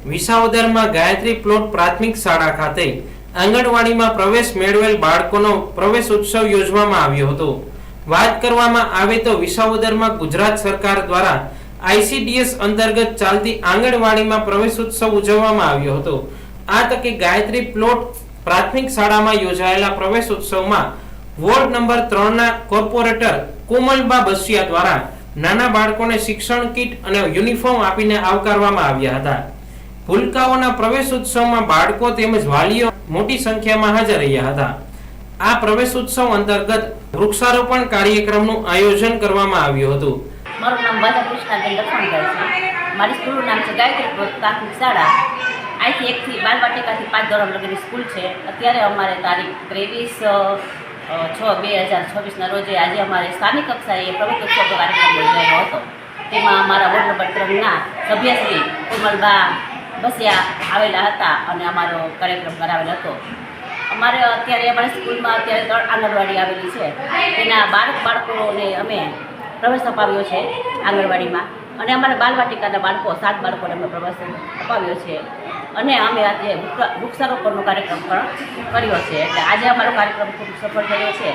વિસાવદરમાં ગાયત્રી પ્લોટ પ્રાથમિક શાળા ખાતે આંગણવાડીમાં પ્રવેશ મેળવેલ બાળકોનો પ્રવેશ ઉત્સવ યોજવામાં આવ્યો હતો। વાત કરવામાં આવે તો વિસાવદરમાં ગુજરાત સરકાર દ્વારા આઈસીડીએસ અંતર્ગત ચાલતી આંગણવાડીમાં પ્રવેશ ઉત્સવ ઉજવવામાં આવ્યો હતો। આ તકે ગાયત્રી પ્લોટ પ્રાથમિક શાળામાં યોજાયેલા પ્રવેશ ઉત્સવમાં વોર્ડ નંબર 3 ના કોર્પોરેટર કોમલબા બસિયા દ્વારા નાના બાળકોને શિક્ષણ કીટ અને યુનિફોર્મ આપીને આવકારવામાં આવ્યા હતા। ભૂલકાઓના પ્રવેશ ઉત્સવમાં બાળકો તેમજ વાલીઓ મોટી સંખ્યામાં હાજર રહ્યા હતા। આ પ્રવેશ ઉત્સવ અંતર્ગત વૃક્ષારોપણ કાર્યક્રમનું આયોજન કરવામાં આવ્યું હતું। મારું નામ વાજા કૃષ્ણાબેન લખણભાઈ છે। મારી સ્કૂલનું નામ છે ગાયત્રી પ્લોટ પ્રાથમિક શાળા। અહીંથી 1 થી બાલવાટિકાથી 5 ધોરણ લગીની સ્કૂલ છે। અત્યારે અમારે તારીખ 23/6/2026ના રોજે આજે અમારે સ્થાનિક કક્ષાએ પ્રવેશ ઉત્સવનો કાર્યક્રમ યોજાયો હતો। તેમાં અમારા વોર્ડ નંબર 3ના સભ્યશ્રી કોમલબા બસિયા આવેલા હતા અને અમારો કાર્યક્રમ કરાવેલો હતો। અમારે અત્યારે અમારી સ્કૂલમાં અત્યારે 3 આંગણવાડી આવેલી છે। તેના 12 બાળકોને અમે પ્રવેશ અપાવ્યો છે આંગણવાડીમાં, અને અમારા બાલવાટિકાના બાળકો 7 બાળકોને અમે પ્રવેશ અપાવ્યો છે, અને અમે આજે વૃક્ષારોપણનો કાર્યક્રમ પણ કર્યો છે। એટલે આજે અમારો કાર્યક્રમ ખૂબ સફળ થયો છે।